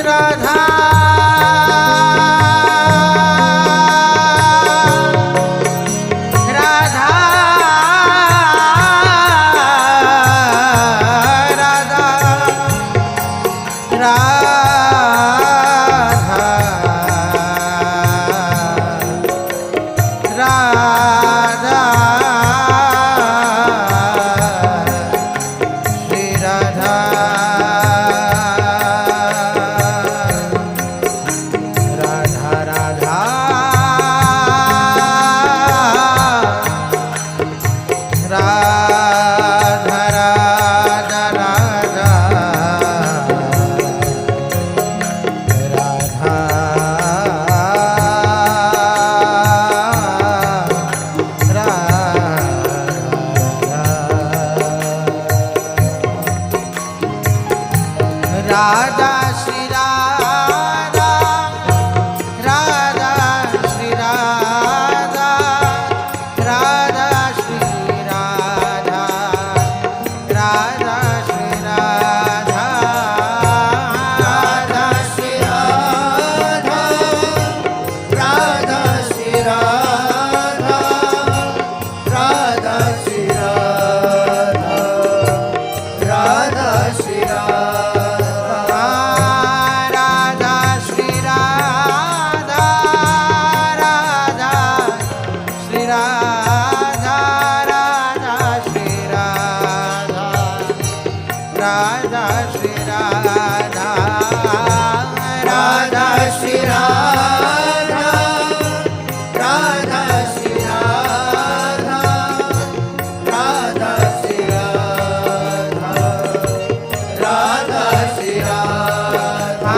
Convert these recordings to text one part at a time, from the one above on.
Radha Radha Radha Radha Shri Radha Radha Radha Radha Radha Radha Radha Shri Radha Radha Shri Radha Radha Shri Radha Radha Shri Radha Radha Shri Radha Radha Shri Radha Radha Shri Radha Radha Shri Radha Radha Shri Radha Radha Shri Radha Radha Shri Radha Radha Shri Radha Radha Shri Radha Radha Shri Radha Radha Shri Radha Radha Shri Radha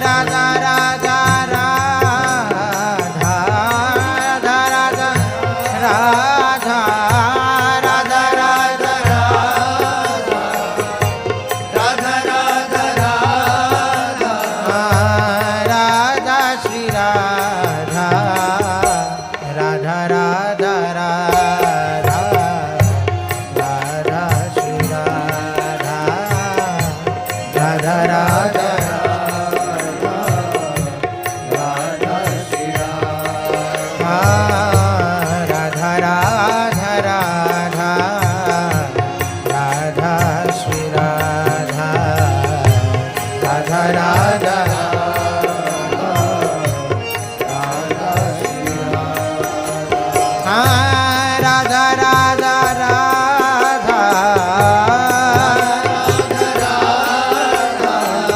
Radha Radha Radha Radha Radha Radha Radha Radha Radha Radha Shri Radha Radha Radha Radha Radha Shri Radha Radha Radha Radha Shri Radha Radha Radha Radha Radha Shri Radha Radha Radha Radha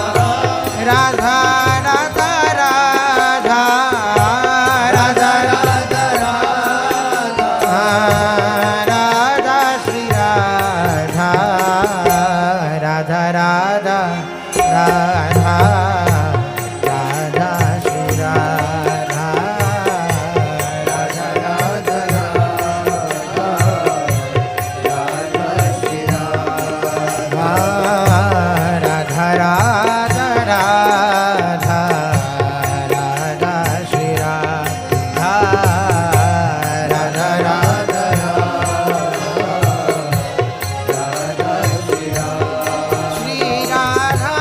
Radha Radha Radha Radha Radha Radha Radha Radha Shri Radha Radha Radha Radha Radha Shri Radha Radha Radha Radha Shri Radha Radha Radha Radha Radha Shri Radha Radha Radha Radha Shri Radha Shri Radha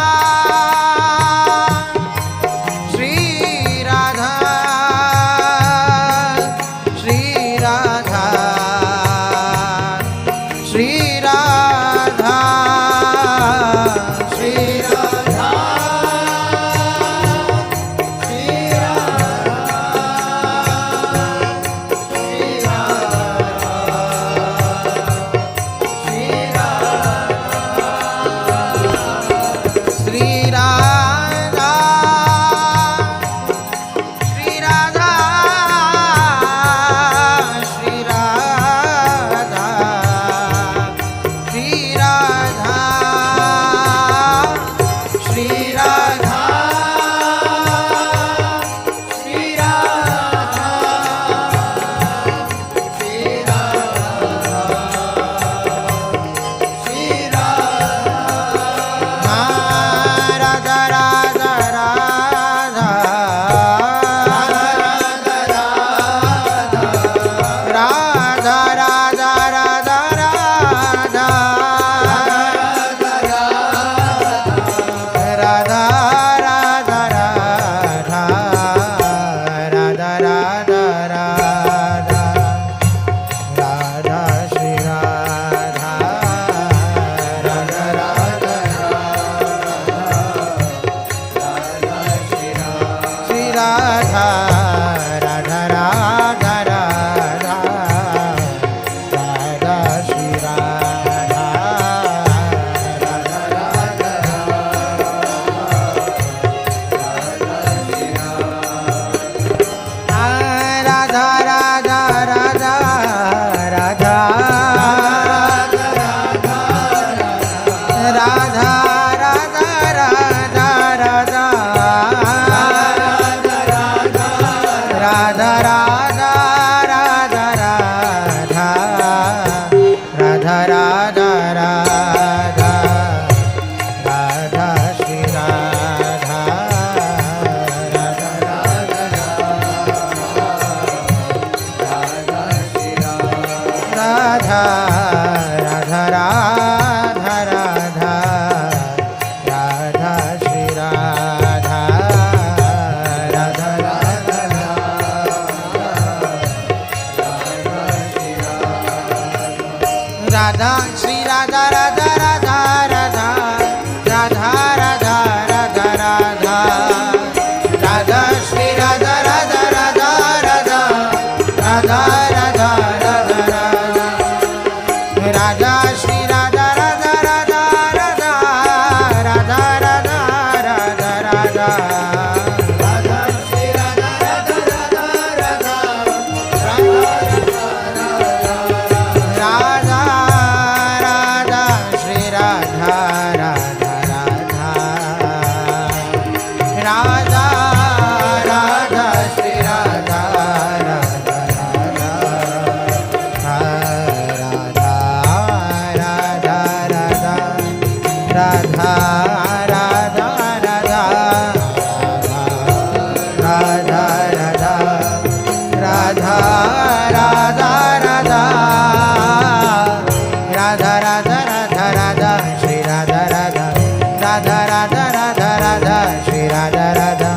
Radha Radha Radha Shri Radha Radha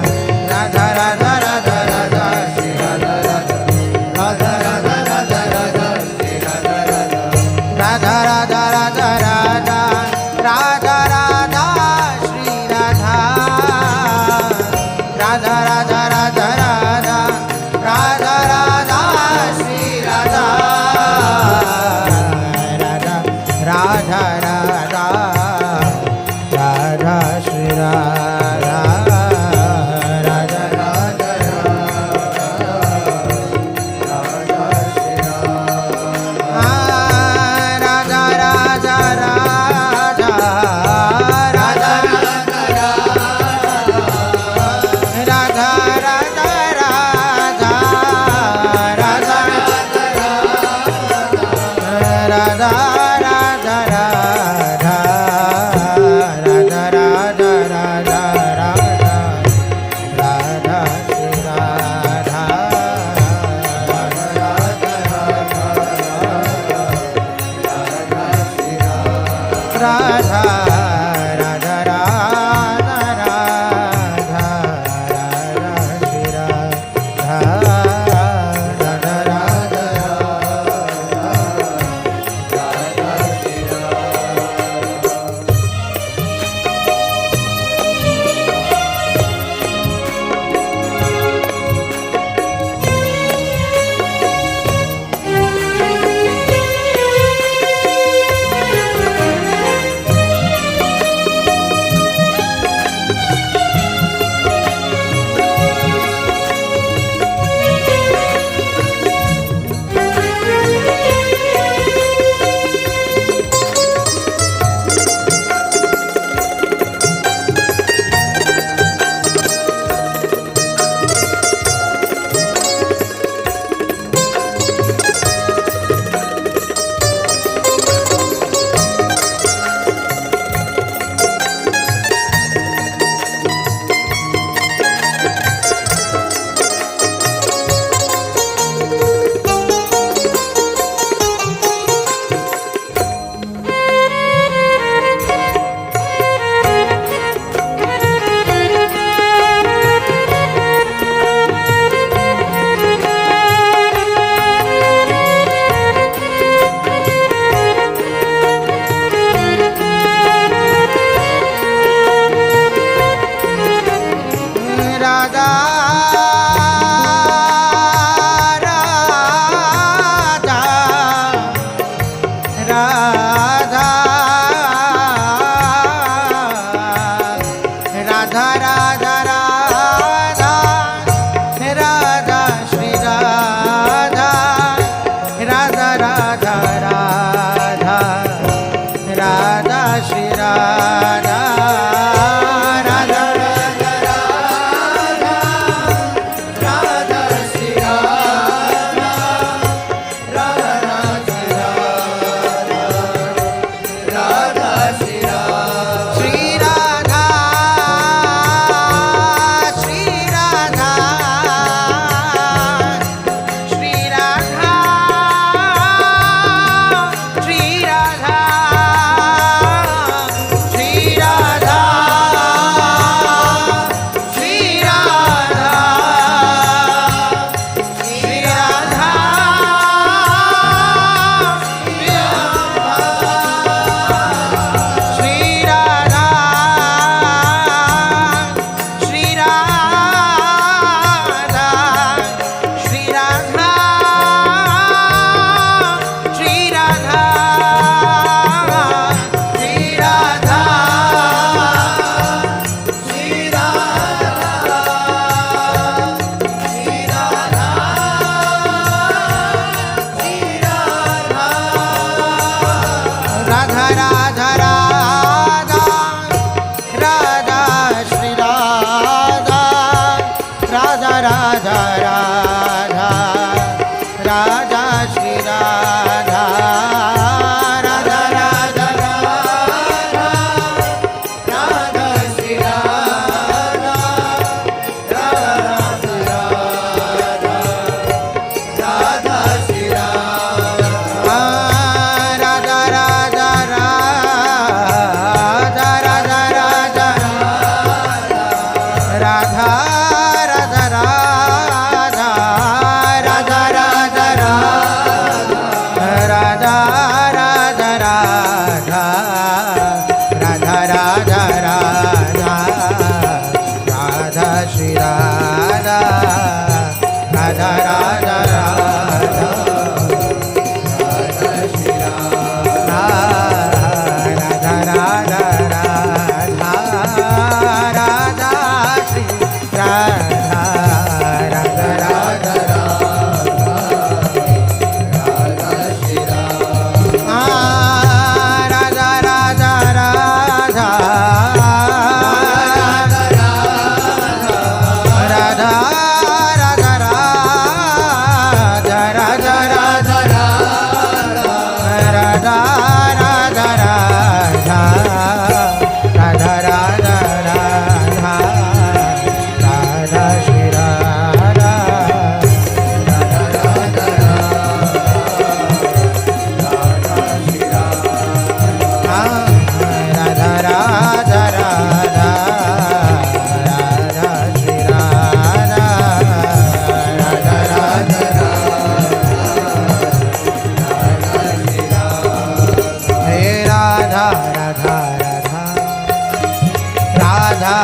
Radha Radha Radha Radha Shri Radha Radha Radha Radha Radha Radha Shri Radha Radha Radha Radha Radha Radha Radha Radha Shri Radha Radha Radha Radha Radha Radha Radha Shri Radha Radha Radha Radha Radha Shri Radha Radha Radha Radha Shri Radha Radha Radha Radha Radha Radha Radha Radha Radha Radha Radha Radha Radha Radha Radha Shri Radha Radha Radha Radha Radha Radha Radha Shri Radha Radha Radha Radha Radha Radha Radha Radha Radha Radha Shri Radha Radha Radha Radha Radha Shri Radha Radha Shri Radha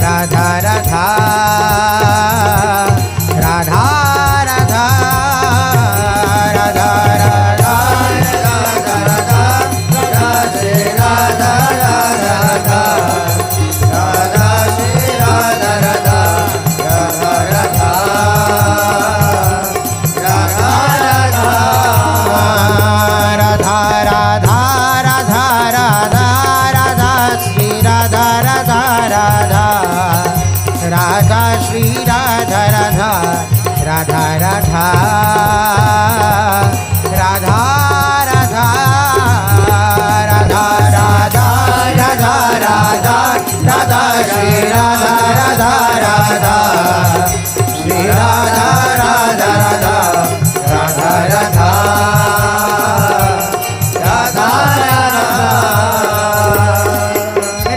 Radha Radha Radha Radha Radha Radha Radha Shri Radha Radha Radha Shri Radha Radha Radha Radha Radha Radha Radha Radha Radha Radha Shri Radha Radha Radha Radha Shri Radha Radha Radha Radha Radha Radha Radha Radha Radha Radha Radha Shri Radha Radha Radha Shri Radha Radha Radha Radha Radha Radha Radha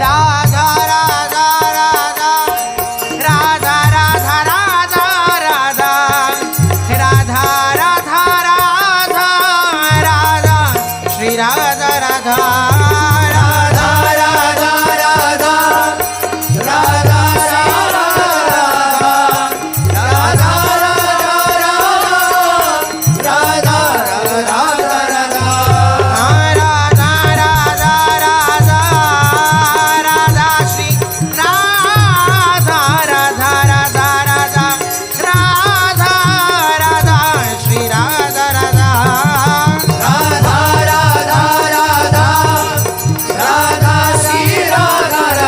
Radha Radha Radha Radha Radha Radha Radha Radha Radha Radha Shri Radha Radha Radha Radha Radha Radha Radha Shri Radha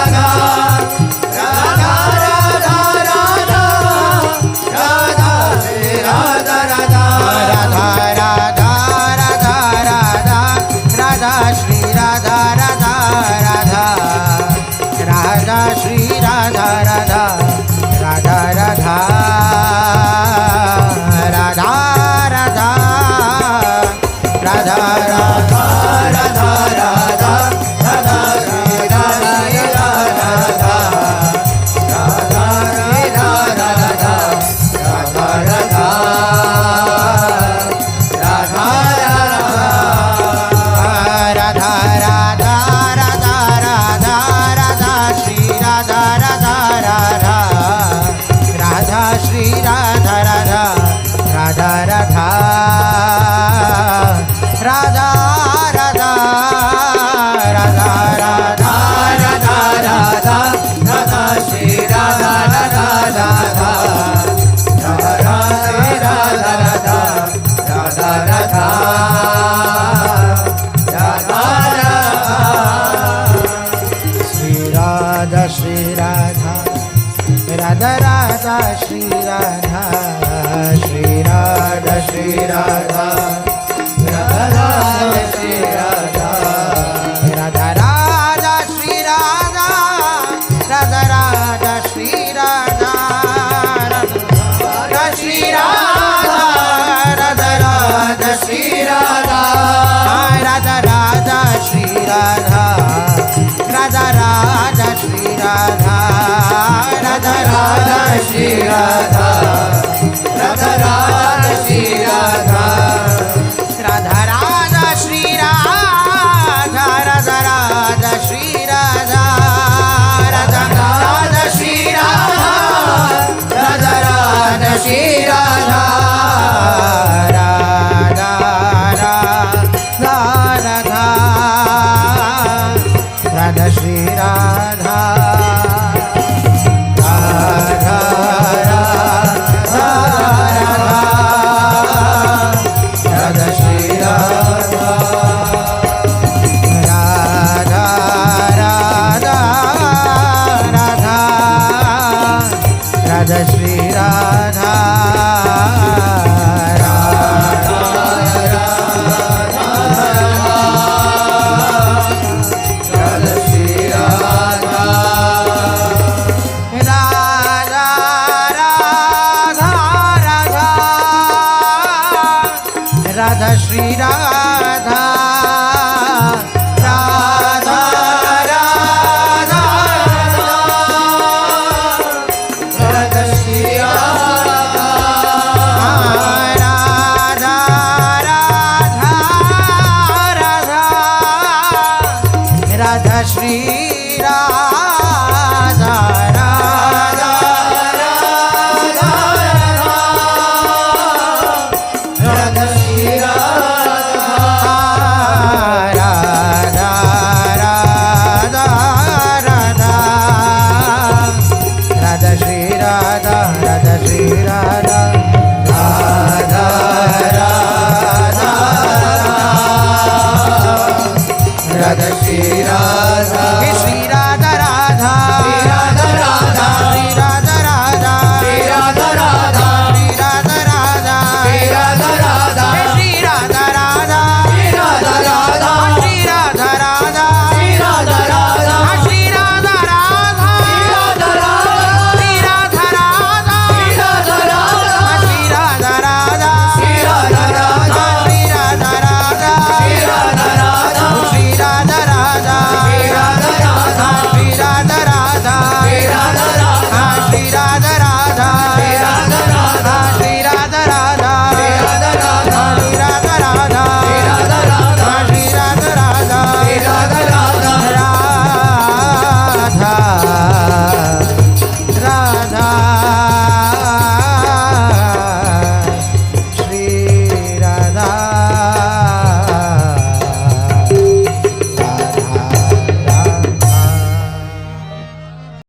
Radha Radha Radha Radha Radha Radha Radha Radha Radha Radha Shri Radha Radha Radha Radha Radha Radha Radha Radha Radha Radha Radha Radha Radha Radha Shri Radha Radha Radha Radha Shri Radha Radha Radha Radha Radha Radha Radha Radha Radha Radha Radha Shri Radha Radha Radha Radha Shri Radha Radha Radha Radha Radha Shri Radha Shri Radha Radha Radha Shri Radha Shri Radha Shri Radha Radha Radha Shri Radha Radha Radha Shri Radha Radha Radha Shri Radha Radha Shri Radha Radha Radha Shri Radha Radha Radha Shri Radha Radha Radha Shri Radha Radha Radha Shri Radha Radha Radha Shri Radha Radha Radha Shri Radha Radha Radha Shri Radha Radha Radha Shri Radha Radha Radha Shri Radha Radha Radha Radha Radha Shri Radha Radha Radha Radha Shri Radha Radha Radha Radha Radha Shri Radha Radha Shri Radha Radha Radha Radha Shri Radha Radha Radha Radha Radha Shri Radha Radha Shri Radha